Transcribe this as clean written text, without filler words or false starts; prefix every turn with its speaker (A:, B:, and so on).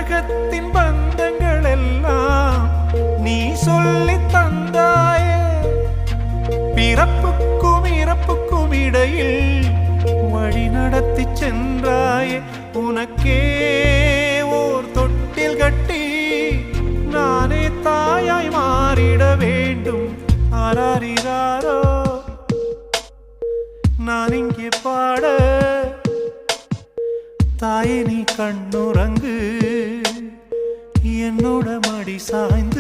A: உலகத்தின் பந்தங்கள் எல்லாம் நீ சொல்லி தந்தாயே. பிறப்புக்கும் இறப்புக்கும் இடையில் வழி நடத்தி சென்றாயே. உனக்கே ஓர் தொட்டில் கட்டி நானே தாயாய் மாறிட வேண்டும். ஆராரிராரோ நான் இங்கே பாட, தாயே நீ கண்ணுறங்கு, என்னோட மடி சாய்ந்து